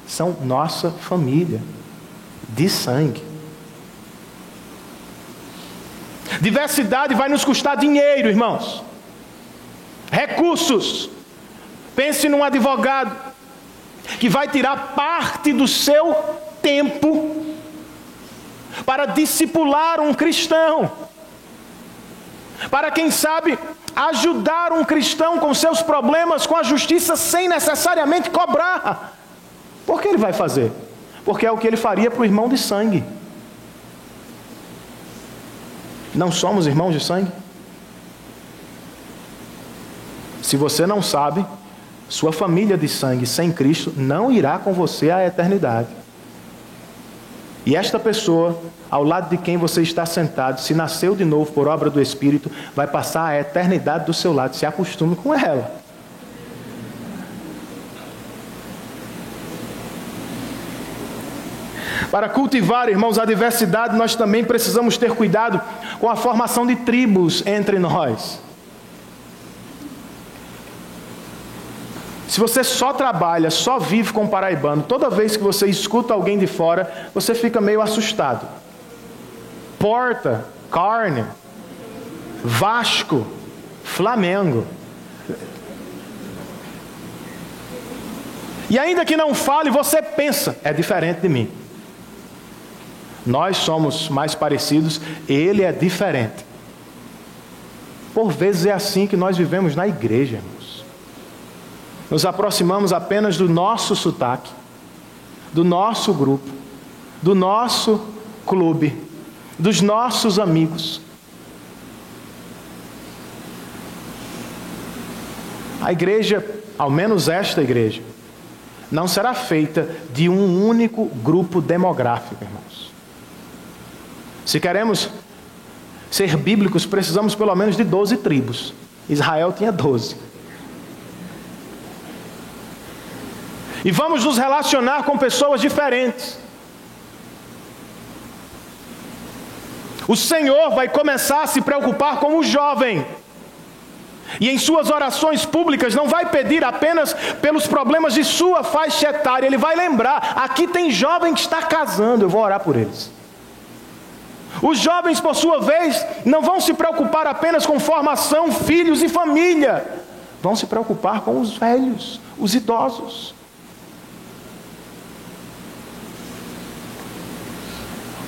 são nossa família de sangue. Diversidade vai nos custar dinheiro, irmãos. Recursos. Pense num advogado que vai tirar parte do seu tempo para discipular um cristão, para, quem sabe, ajudar um cristão com seus problemas, com a justiça, sem necessariamente cobrar. Por que ele vai fazer? Porque é o que ele faria para o irmão de sangue. Não somos irmãos de sangue? Se você não sabe, sua família de sangue sem Cristo não irá com você à eternidade. E esta pessoa, ao lado de quem você está sentado, se nasceu de novo por obra do Espírito, vai passar a eternidade do seu lado. Se acostume com ela. Para cultivar, irmãos, a diversidade, nós também precisamos ter cuidado com a formação de tribos entre nós. Se você só trabalha, só vive com paraibano, toda vez que você escuta alguém de fora, você fica meio assustado. Porta, Carne, Vasco, Flamengo. E ainda que não fale, você pensa, é diferente de mim. Nós somos mais parecidos, ele é diferente. Por vezes é assim que nós vivemos na igreja, irmãos. Nos aproximamos apenas do nosso sotaque, do nosso grupo, do nosso clube, dos nossos amigos. A igreja, ao menos esta igreja, não será feita de um único grupo demográfico, irmãos. Se queremos ser bíblicos, precisamos pelo menos de 12 tribos. Israel tinha 12. E vamos nos relacionar com pessoas diferentes. O Senhor vai começar a se preocupar com o jovem. E em suas orações públicas não vai pedir apenas pelos problemas de sua faixa etária. Ele vai lembrar, aqui tem jovem que está casando, eu vou orar por eles. Os jovens, por sua vez, não vão se preocupar apenas com formação, filhos e família. Vão se preocupar com os velhos, os idosos.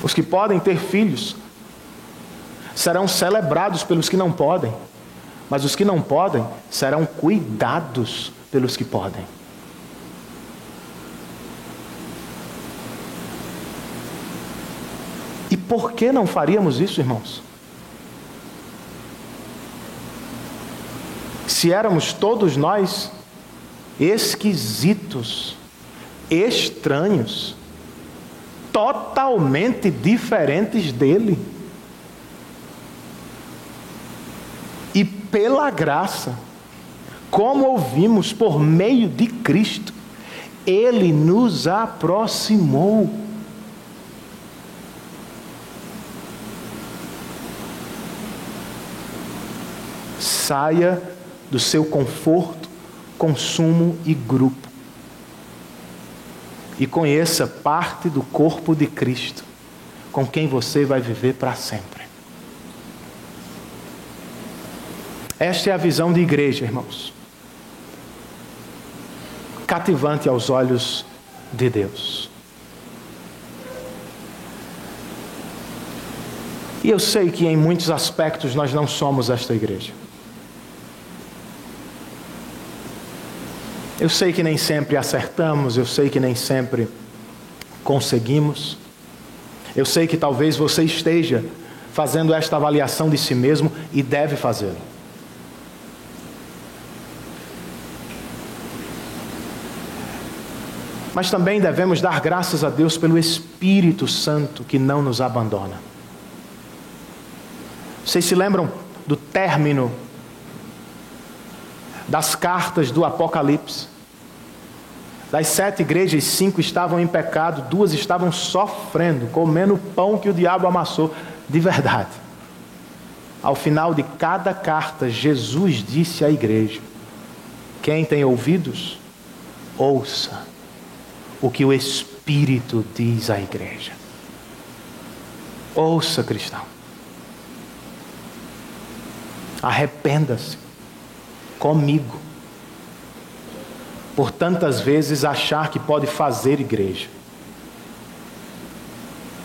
Os que podem ter filhos serão celebrados pelos que não podem, mas os que não podem serão cuidados pelos que podem. E por que não faríamos isso, irmãos? Se éramos todos nós esquisitos, estranhos, totalmente diferentes dele. E pela graça, como ouvimos por meio de Cristo, ele nos aproximou. Saia do seu conforto, consumo e grupo. E conheça parte do corpo de Cristo, com quem você vai viver para sempre. Esta é a visão de igreja, irmãos. Cativante aos olhos de Deus. E eu sei que em muitos aspectos nós não somos esta igreja. Eu sei que nem sempre acertamos, eu sei que nem sempre conseguimos. Eu sei que talvez você esteja fazendo esta avaliação de si mesmo e deve fazê-lo. Mas também devemos dar graças a Deus pelo Espírito Santo que não nos abandona. Vocês se lembram do término das cartas do Apocalipse. Das 7 igrejas, 5 estavam em pecado, 2 estavam sofrendo, comendo o pão que o diabo amassou de verdade. Ao final de cada carta, Jesus disse à igreja: quem tem ouvidos, ouça o que o Espírito diz à igreja. Ouça, cristão. Arrependa-se comigo por tantas vezes achar que pode fazer igreja,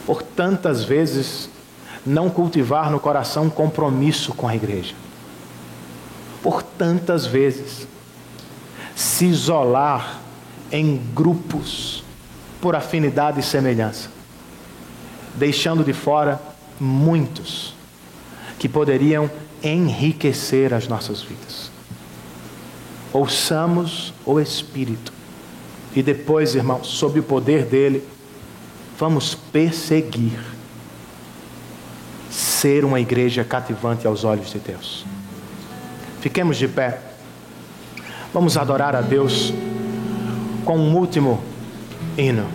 por tantas vezes não cultivar no coração um compromisso com a igreja, por tantas vezes se isolar em grupos por afinidade e semelhança, deixando de fora muitos que poderiam enriquecer as nossas vidas. Ouçamos o Espírito e depois, irmãos, sob o poder dele, vamos perseguir ser uma igreja cativante aos olhos de Deus. Fiquemos de pé. Vamos adorar a Deus com um último hino.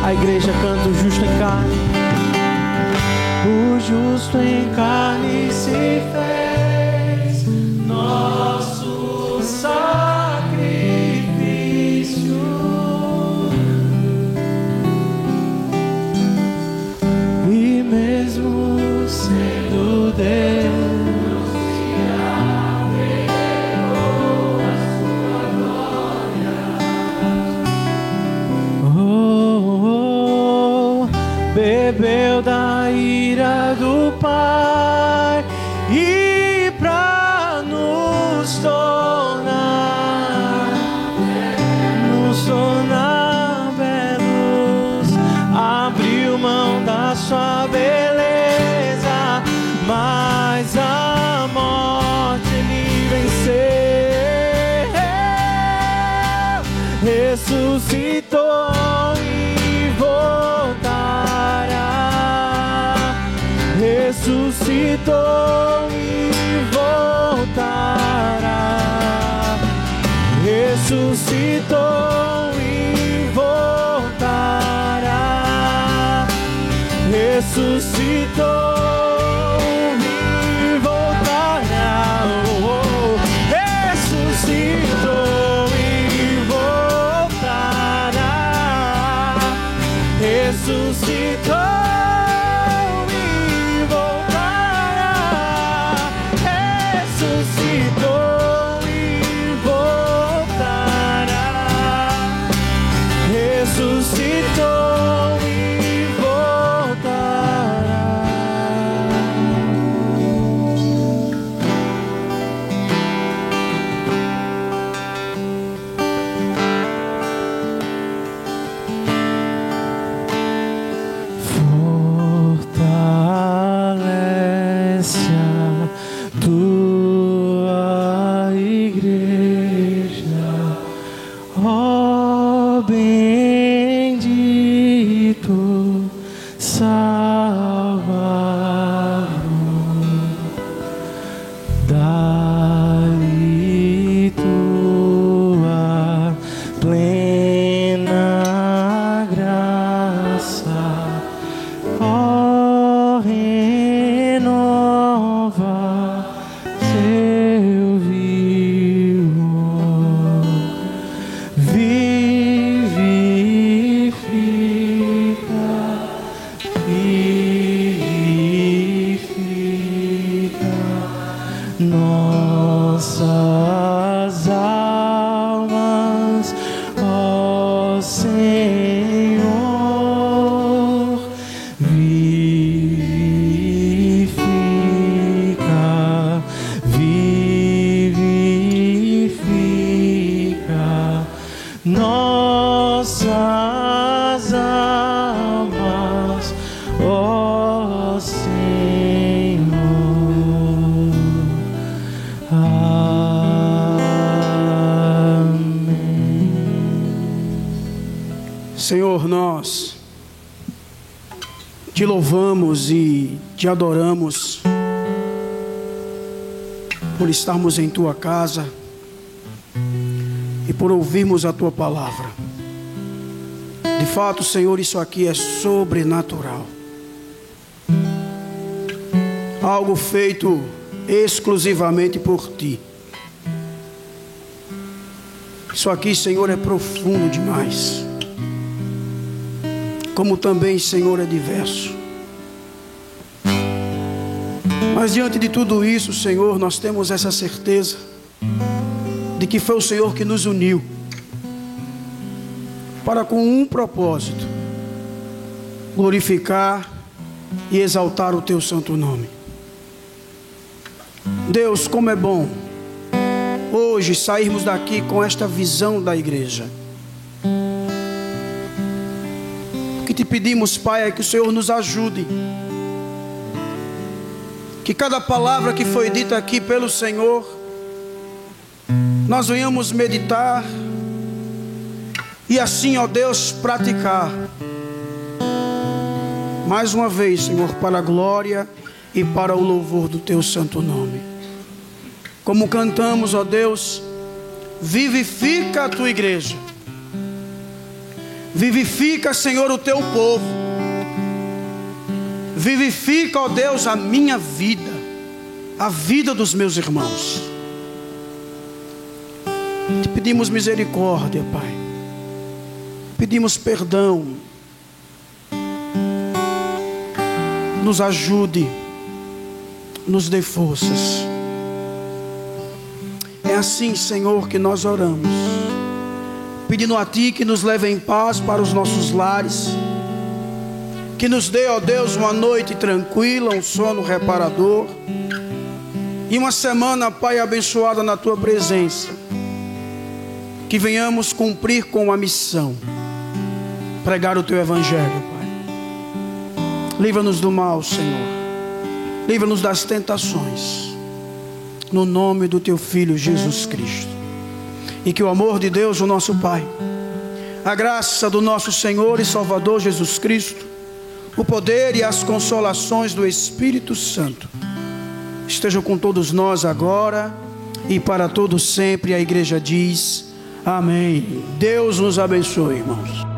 A igreja canta: o justo em carne. O justo em carne se fez nosso sacrifício. E mesmo sendo Deus, se apegou à sua glória. Bebeu da ira do Pai e pra nos tornar belos, abriu mão da sua beleza, mas a morte ele venceu, ressuscitou e voltará. Senhor, nós te louvamos e te adoramos por estarmos em tua casa e por ouvirmos a tua palavra. De fato, Senhor, isso aqui é sobrenatural. Algo feito exclusivamente por ti. Isso aqui, Senhor, é profundo demais. Como também, Senhor, é diverso. Mas diante de tudo isso, Senhor, nós temos essa certeza de que foi o Senhor que nos uniu para com um propósito: glorificar e exaltar o teu santo nome. Deus, como é bom hoje sairmos daqui com esta visão da igreja. O que te pedimos, Pai, é que o Senhor nos ajude, que cada palavra que foi dita aqui pelo Senhor, nós venhamos meditar e assim, ó Deus, praticar. Mais uma vez, Senhor, para a glória e para o louvor do teu santo nome. Como cantamos, ó Deus, vivifica a tua igreja. Vivifica, Senhor, o teu povo. Vivifica, ó Deus, a minha vida, a vida dos meus irmãos. Te pedimos misericórdia, Pai. Pedimos perdão. Nos ajude, nos dê forças. É assim, Senhor, que nós oramos, pedindo a Ti que nos leve em paz para os nossos lares, que nos dê, ó Deus, uma noite tranquila, um sono reparador e uma semana, Pai, abençoada na Tua presença. Que venhamos cumprir com a missão, pregar o Teu Evangelho, Pai. Livra-nos do mal, Senhor. Livra-nos das tentações, no nome do Teu Filho Jesus Cristo. E que o amor de Deus, o nosso Pai, a graça do nosso Senhor e Salvador Jesus Cristo, o poder e as consolações do Espírito Santo estejam com todos nós agora e para todos sempre. A igreja diz amém. Deus nos abençoe, irmãos.